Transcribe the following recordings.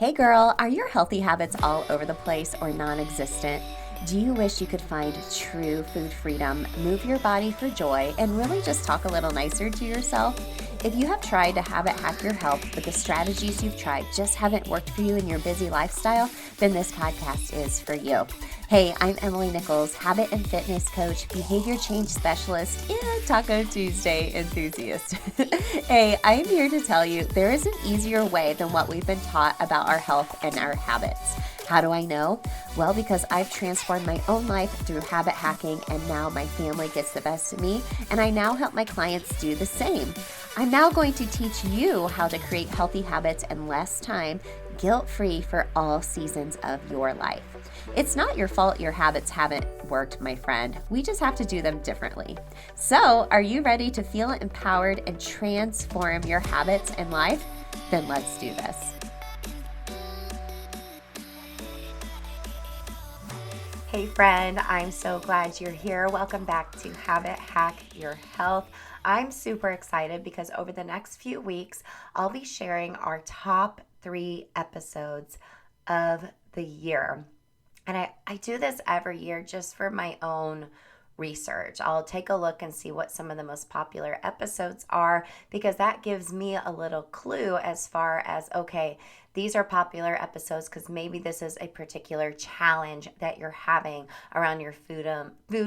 Hey girl, are your healthy habits all over the place or non-existent? Do you wish you could find true food freedom, move your body for joy, and really just talk a little nicer to yourself? If you have tried to habit hack your health, but the strategies you've tried just haven't worked for you in your busy lifestyle, then this podcast is for you. Hey, I'm Emily Nichols, habit and fitness coach, behavior change specialist, and Taco Tuesday enthusiast. Hey, I'm here to tell you there is an easier way than what we've been taught about our health and our habits. How do I know? Well, because I've transformed my own life through habit hacking, and now my family gets the best of me, and I now help my clients do the same. I'm now going to teach you how to create healthy habits in less time, guilt-free for all seasons of your life. It's not your fault your habits haven't worked, my friend. We just have to do them differently. So, are you ready to feel empowered and transform your habits and life? Then let's do this. Hey friend, I'm so glad you're here. Welcome back to Habit Hack Your Health. I'm super excited because over the next few weeks, I'll be sharing our top 3 episodes of the year. And I do this every year just for my own research. I'll take a look and see what some of the most popular episodes are, because that gives me a little clue as far as, okay, these are popular episodes because maybe this is a particular challenge that you're having around your food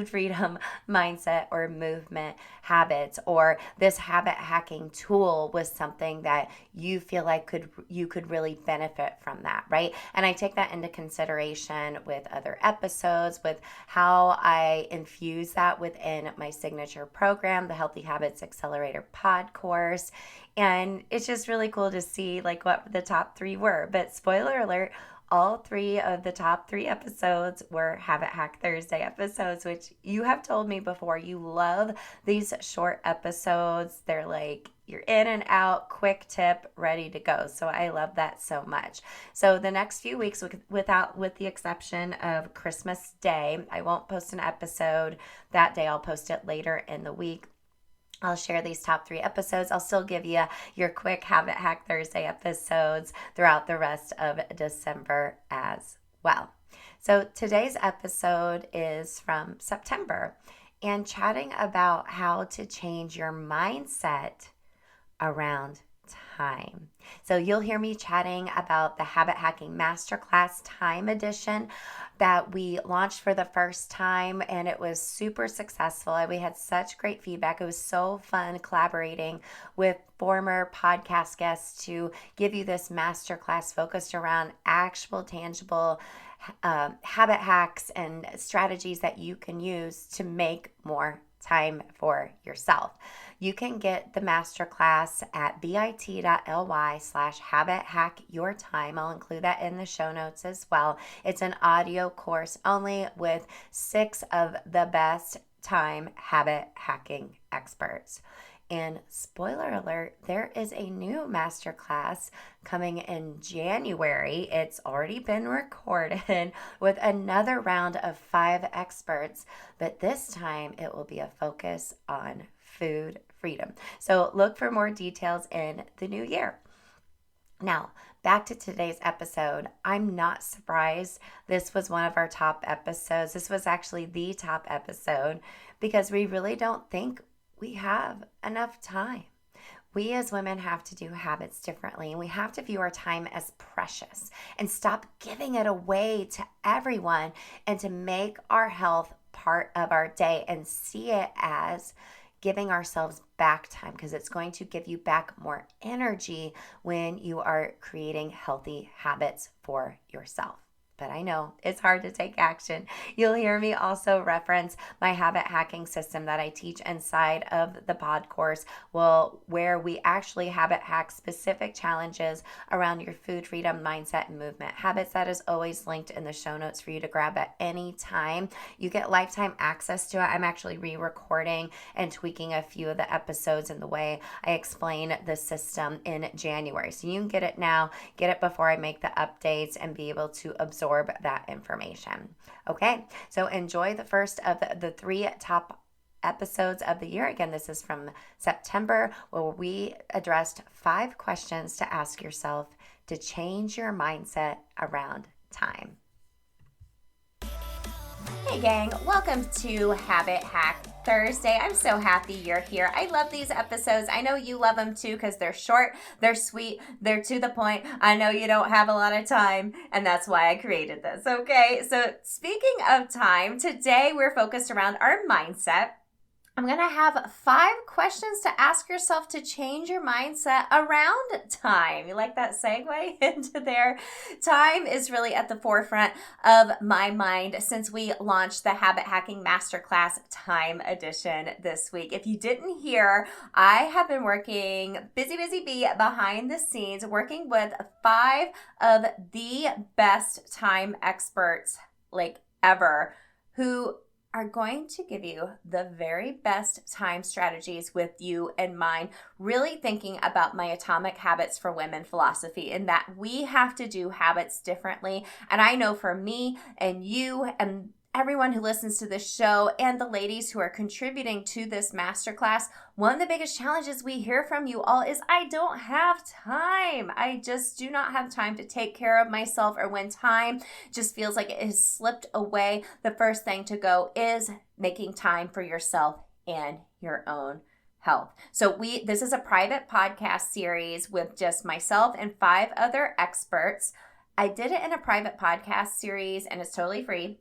freedom mindset or movement habits, or this habit hacking tool was something that you feel like you could really benefit from that, right? And I take that into consideration with other episodes, with how I infuse that within my signature program, the Healthy Habits Accelerator pod course. And it's just really cool to see like what the top 3 were. But spoiler alert, all 3 of the top 3 episodes were Habit Hack Thursday episodes, which you have told me before you love these short episodes. They're like you're in and out, quick tip, ready to go. So I love that so much. So the next few weeks, with the exception of Christmas Day, I won't post an episode that day. I'll post it later in the week. I'll share these top 3 episodes. I'll still give you your quick Habit Hack Thursday episodes throughout the rest of December as well. So today's episode is from September and chatting about how to change your mindset around time. So you'll hear me chatting about the Habit Hacking Masterclass Time Edition that we launched for the first time, and it was super successful. We had such great feedback. It was so fun collaborating with former podcast guests to give you this masterclass focused around actual tangible habit hacks and strategies that you can use to make more time for yourself. You can get the masterclass at bit.ly/habithackyourtime. I'll include that in the show notes as well. It's an audio course only with 6 of the best time habit hacking experts. And spoiler alert, there is a new masterclass coming in January. It's already been recorded with another round of 5 experts, but this time it will be a focus on food freedom. So look for more details in the new year. Now, back to today's episode. I'm not surprised this was one of our top episodes. This was actually the top episode because we really don't think we have enough time. We as women have to do habits differently, and we have to view our time as precious and stop giving it away to everyone, and to make our health part of our day and see it as giving ourselves back time, because it's going to give you back more energy when you are creating healthy habits for yourself. But I know it's hard to take action. You'll hear me also reference my habit hacking system that I teach inside of the pod course, where we actually habit hack specific challenges around your food freedom mindset and movement habits. That is always linked in the show notes for you to grab at any time. You get lifetime access to it. I'm actually re-recording and tweaking a few of the episodes in the way I explain the system in January. So you can get it now, get it before I make the updates, and be able to absorb that information. Okay, so enjoy the first of the 3 top episodes of the year. Again, this is from September, where we addressed 5 questions to ask yourself to to change your mindset around time. Hey gang, welcome to Habit Hack Thursday. I'm so happy you're here. I love these episodes. I know you love them too because they're short, they're sweet, they're to the point. I know you don't have a lot of time, and that's why I created this, okay? So speaking of time, today we're focused around our mindset. I'm going to have 5 questions to ask yourself to change your mindset around time. You like that segue into there? Time is really at the forefront of my mind since we launched the Habit Hacking Masterclass Time Edition this week. If you didn't hear, I have been working busy bee behind the scenes, working with 5 of the best time experts like ever who are going to give you the very best time strategies with you in mind, really thinking about my Atomic Habits for Women philosophy and that we have to do habits differently. And I know for me and you and everyone who listens to this show and the ladies who are contributing to this masterclass, one of the biggest challenges we hear from you all is I don't have time. I just do not have time to take care of myself, or when time just feels like it has slipped away, the first thing to go is making time for yourself and your own health. So this is a private podcast series with just myself and 5 other experts. I did it in a private podcast series and it's totally free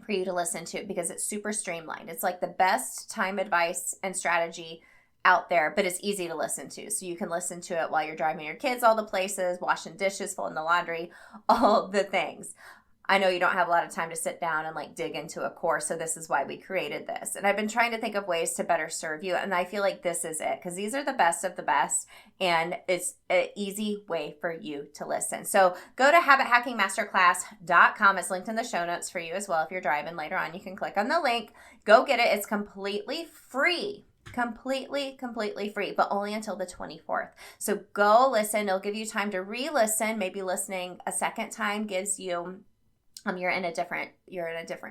for you to listen to because it's super streamlined. It's like the best time advice and strategy out there, but it's easy to listen to. So you can listen to it while you're driving your kids all the places, washing dishes, folding the laundry, all the things. I know you don't have a lot of time to sit down and like dig into a course, so this is why we created this. And I've been trying to think of ways to better serve you, and I feel like this is it because these are the best of the best, and it's an easy way for you to listen. So go to habithackingmasterclass.com. It's linked in the show notes for you as well. If you're driving later on, you can click on the link. Go get it. It's completely free. Completely free, but only until the 24th. So go listen. It'll give you time to re-listen. Maybe listening a second time gives you you're in a different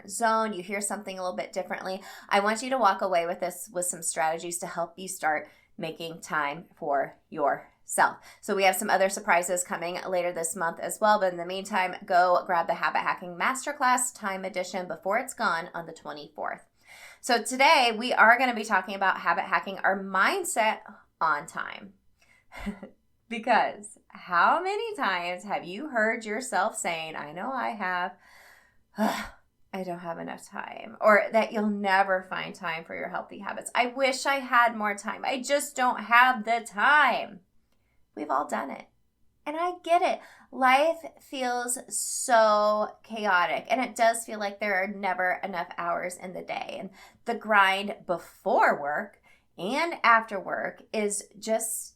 zone. You hear something a little bit differently. I want you to walk away with this with some strategies to help you start making time for yourself. So we have some other surprises coming later this month as well. But in the meantime, go grab the Habit Hacking Masterclass Time Edition before it's gone on the 24th. So today we are going to be talking about habit hacking our mindset on time. Because how many times have you heard yourself saying, I know I have, I don't have enough time, or that you'll never find time for your healthy habits. I wish I had more time. I just don't have the time. We've all done it. And I get it. Life feels so chaotic, and it does feel like there are never enough hours in the day. And the grind before work and after work is just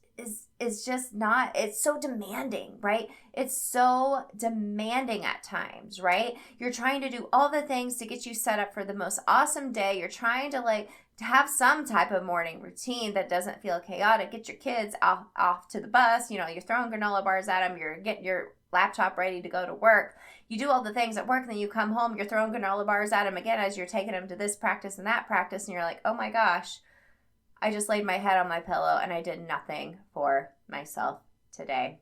not, it's so demanding, right? It's so demanding at times, right? You're trying to do all the things to get you set up for the most awesome day. You're trying to have some type of morning routine that doesn't feel chaotic. Get your kids off to the bus. You're throwing granola bars at them. You're getting your laptop ready to go to work. You do all the things at work, and then you come home, you're throwing granola bars at them again as you're taking them to this practice and that practice. And you're like, oh my gosh, I just laid my head on my pillow and I did nothing for myself today.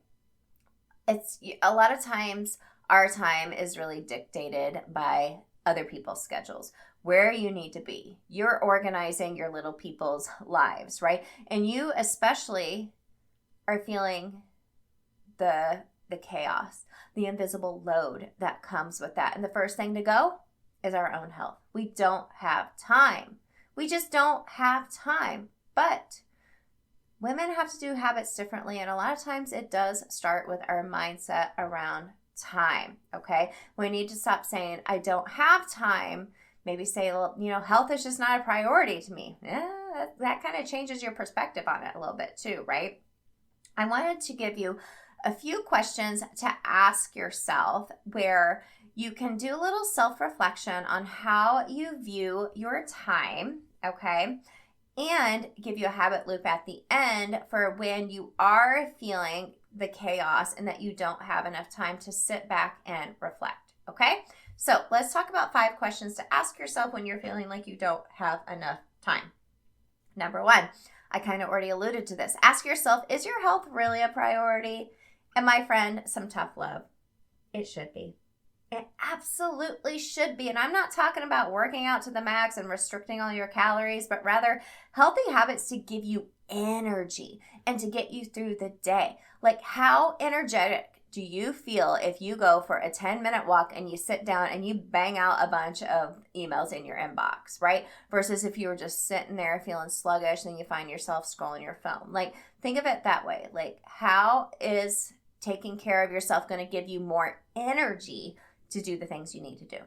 It's a lot of times our time is really dictated by other people's schedules, where you need to be. You're organizing your little people's lives, right? And you especially are feeling the chaos, the invisible load that comes with that. And the first thing to go is our own health. We don't have time. We just don't have time. But women have to do habits differently, and a lot of times it does start with our mindset around time, okay? We need to stop saying, I don't have time. Maybe say, well, health is just not a priority to me. That kind of changes your perspective on it a little bit too, right? I wanted to give you a few questions to ask yourself where you can do a little self-reflection on how you view your time, okay? And give you a habit loop at the end for when you are feeling the chaos and that you don't have enough time to sit back and reflect, okay? So let's talk about 5 questions to ask yourself when you're feeling like you don't have enough time. Number 1, I kind of already alluded to this. Ask yourself, is your health really a priority? And my friend, some tough love. It should be. It absolutely should be. And I'm not talking about working out to the max and restricting all your calories, but rather healthy habits to give you energy and to get you through the day. Like, how energetic do you feel if you go for a 10-minute walk and you sit down and you bang out a bunch of emails in your inbox, right? Versus if you were just sitting there feeling sluggish and you find yourself scrolling your phone. Like, think of it that way. Like, how is taking care of yourself going to give you more energy to do the things you need to do?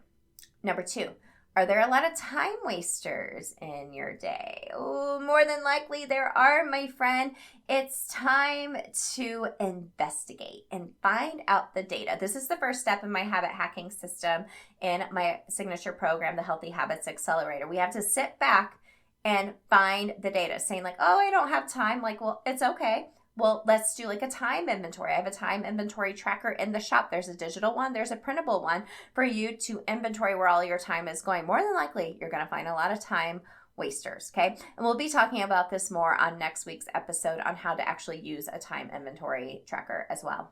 Number 2, are there a lot of time wasters in your day? Oh, more than likely there are, my friend. It's time to investigate and find out the data. This is the first step in my habit hacking system in my signature program, the Healthy Habits Accelerator. We have to sit back and find the data, saying like, oh, I don't have time. Like, well, it's okay. Well, let's do like a time inventory. I have a time inventory tracker in the shop. There's a digital one. There's a printable one for you to inventory where all your time is going. More than likely, you're going to find a lot of time wasters, okay? And we'll be talking about this more on next week's episode on how to actually use a time inventory tracker as well.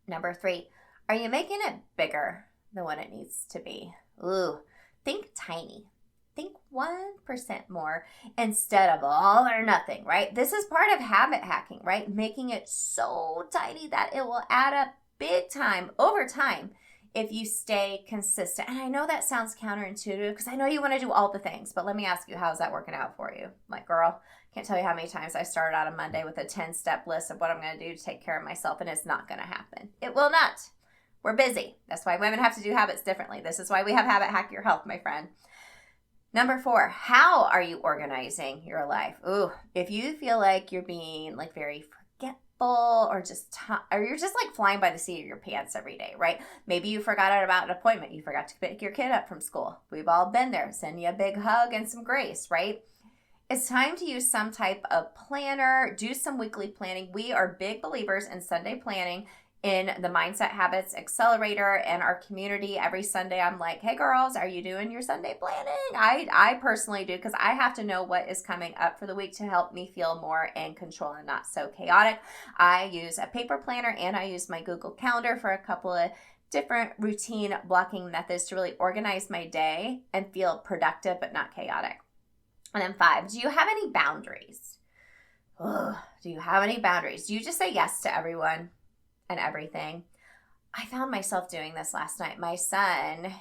Number 3, are you making it bigger than what it needs to be? Ooh, think tiny. Think 1% more instead of all or nothing, right? This is part of habit hacking, right? Making it so tiny that it will add up big time over time if you stay consistent. And I know that sounds counterintuitive because I know you want to do all the things, but let me ask you, how's that working out for you? Like, girl, can't tell you how many times I started out on Monday with a 10-step list of what I'm going to do to take care of myself, and it's not going to happen. It will not. We're busy. That's why women have to do habits differently. This is why we have Habit Hack Your Health, my friend. Number 4, how are you organizing your life? Ooh, if you feel like you're being like very forgetful or you're just like flying by the seat of your pants every day, right? Maybe you forgot about an appointment. You forgot to pick your kid up from school. We've all been there. Send you a big hug and some grace, right? It's time to use some type of planner, do some weekly planning. We are big believers in Sunday planning in the Mindset Habits Accelerator and our community. Every Sunday, I'm like, hey girls, are you doing your Sunday planning? I personally do, because I have to know what is coming up for the week to help me feel more in control and not so chaotic. I use a paper planner and I use my Google Calendar for a couple of different routine blocking methods to really organize my day and feel productive but not chaotic. And then 5, do you have any boundaries? Ugh, do you have any boundaries? Do you just say yes to everyone and everything? I found myself doing this last night. My son,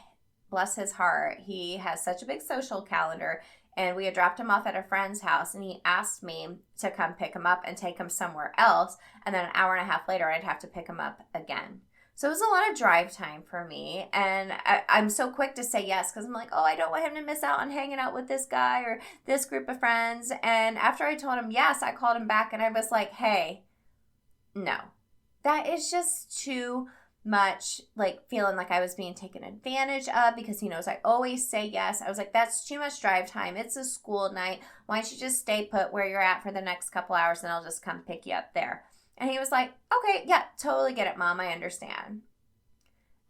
bless his heart, he has such a big social calendar, and we had dropped him off at a friend's house, and he asked me to come pick him up and take him somewhere else, and then an hour and a half later, I'd have to pick him up again. So it was a lot of drive time for me, and I'm so quick to say yes because I'm like, oh, I don't want him to miss out on hanging out with this guy or this group of friends. And after I told him yes, I called him back, and I was like, hey, no. That is just too much, like feeling like I was being taken advantage of because he knows I always say yes. I was like, that's too much drive time. It's a school night. Why don't you just stay put where you're at for the next couple hours and I'll just come pick you up there. And he was like, okay, yeah, totally get it, Mom. I understand.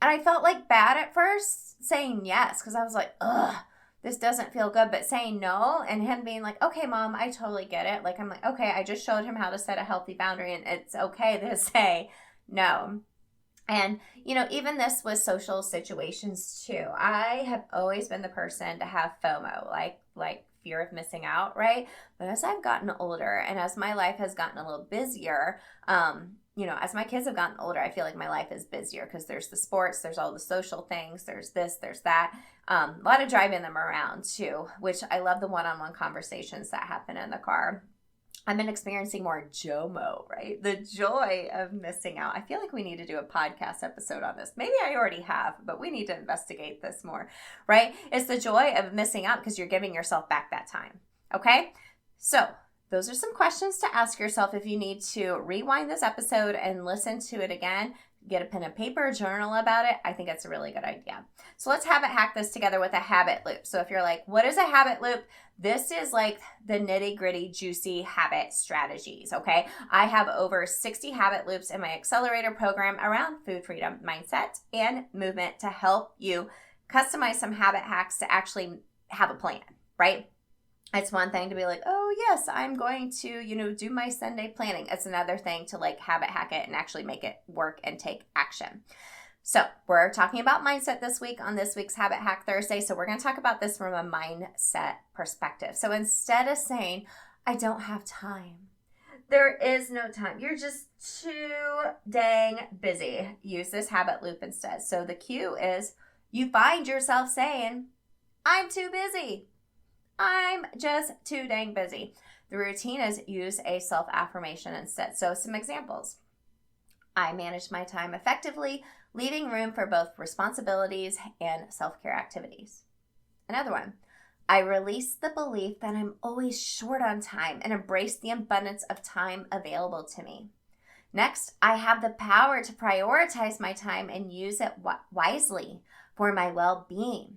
And I felt like bad at first saying yes because I was like, ugh, this doesn't feel good. But saying no and him being like, okay, Mom, I totally get it. Like, I'm like, okay, I just showed him how to set a healthy boundary and it's okay to say no. And, you know, even this with social situations too. I have always been the person to have FOMO, like fear of missing out, right? But as I've gotten older and as my life has gotten a little busier, you know, as my kids have gotten older, I feel like my life is busier because there's the sports, there's all the social things, there's this, there's that. A lot of driving them around too, which I love the one-on-one conversations that happen in the car. I've been experiencing more JOMO, right? The joy of missing out. I feel like we need to do a podcast episode on this. Maybe I already have, but we need to investigate this more, right? It's the joy of missing out because you're giving yourself back that time, okay? So those are some questions to ask yourself if you need to rewind this episode and listen to it again. Get a pen and paper, journal about it. I think it's a really good idea. So let's habit hack this together with a habit loop. So if you're like, what is a habit loop? This is like the nitty gritty, juicy habit strategies, okay? I have over 60 habit loops in my accelerator program around food freedom, mindset, and movement to help you customize some habit hacks to actually have a plan, right? It's one thing to be like, oh, yes, I'm going to, do my Sunday planning. It's another thing to like habit hack it and actually make it work and take action. So we're talking about mindset this week on this week's Habit Hack Thursday. So we're going to talk about this from a mindset perspective. So instead of saying, I don't have time, there is no time, you're just too dang busy, use this habit loop instead. So the cue is you find yourself saying, I'm too busy. I'm just too dang busy. The routine is use a self-affirmation instead. So some examples. I manage my time effectively, leaving room for both responsibilities and self-care activities. Another one. I release the belief that I'm always short on time and embrace the abundance of time available to me. Next, I have the power to prioritize my time and use it wisely for my well-being.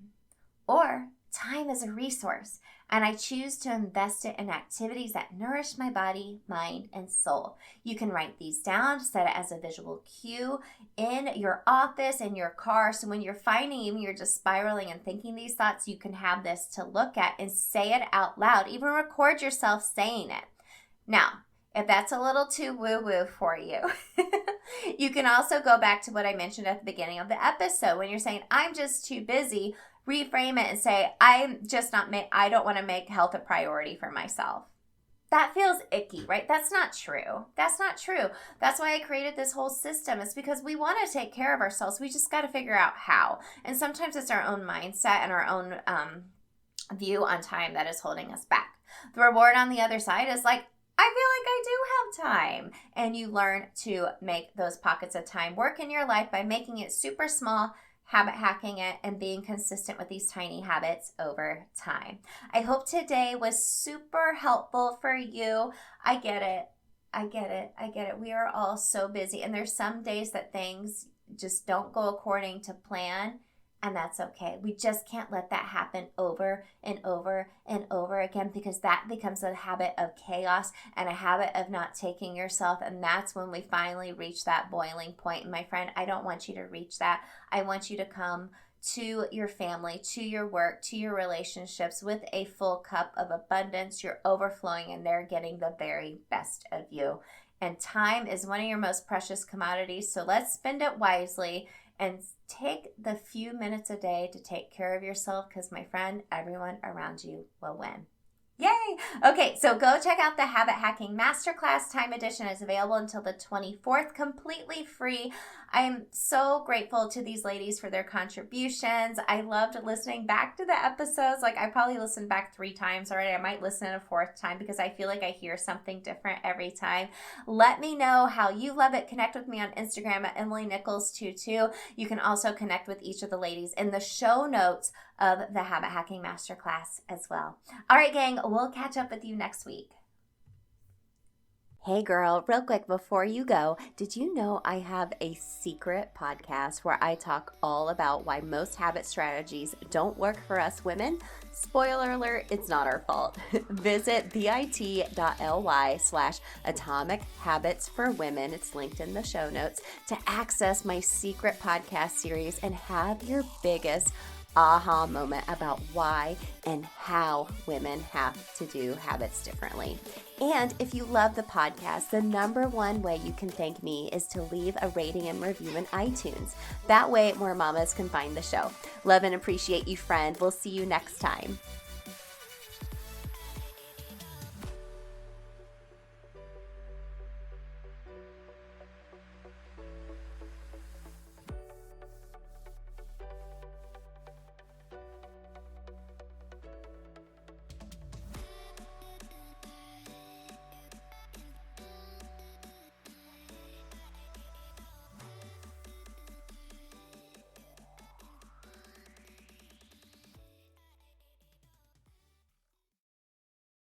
Or time is a resource, and I choose to invest it in activities that nourish my body, mind, and soul. You can write these down, set it as a visual cue in your office, in your car. So when you're finding even you're just spiraling and thinking these thoughts, you can have this to look at and say it out loud. Even record yourself saying it. Now, if that's a little too woo-woo for you, you can also go back to what I mentioned at the beginning of the episode. When you're saying, I'm just too busy, reframe it and say, I don't want to make health a priority for myself. That feels icky, right? That's not true. That's not true. That's why I created this whole system. It's because we want to take care of ourselves. We just got to figure out how. And sometimes it's our own mindset and our own view on time that is holding us back. The reward on the other side is like, I feel like I do have time. And you learn to make those pockets of time work in your life by making it super small, habit hacking it, and being consistent with these tiny habits over time. I hope today was super helpful for you. I get it. We are all so busy, and there's some days that things just don't go according to plan, and that's okay. We just can't let that happen over and over and over again, because that becomes a habit of chaos and a habit of not taking yourself. And that's when we finally reach that boiling point. And my friend, I don't want you to reach that. I want you to come to your family, to your work, to your relationships with a full cup of abundance. You're overflowing and they're getting the very best of you. And time is one of your most precious commodities. So let's spend it wisely and take the few minutes a day to take care of yourself, because my friend, everyone around you will win. Yay! Okay, so go check out the Habit Hacking Masterclass. Time Edition is available until the 24th, completely free. I am so grateful to these ladies for their contributions. I loved listening back to the episodes. Like, I probably listened back 3 times already. I might listen a 4th time because I feel like I hear something different every time. Let me know how you love it. Connect with me on Instagram at EmilyNichols22. You can also connect with each of the ladies in the show notes of the Habit Hacking Masterclass as well. All right, gang, we'll catch up with you next week. Hey girl, real quick before you go, did you know I have a secret podcast where I talk all about why most habit strategies don't work for us women? Spoiler alert, it's not our fault. Visit bit.ly/Atomic Habits for Women, it's linked in the show notes, to access my secret podcast series and have your biggest aha moment about why and how women have to do habits differently. And if you love the podcast, the number one way you can thank me is to leave a rating and review in iTunes. That way more mamas can find the show. Love and appreciate you, friend. We'll see you next time.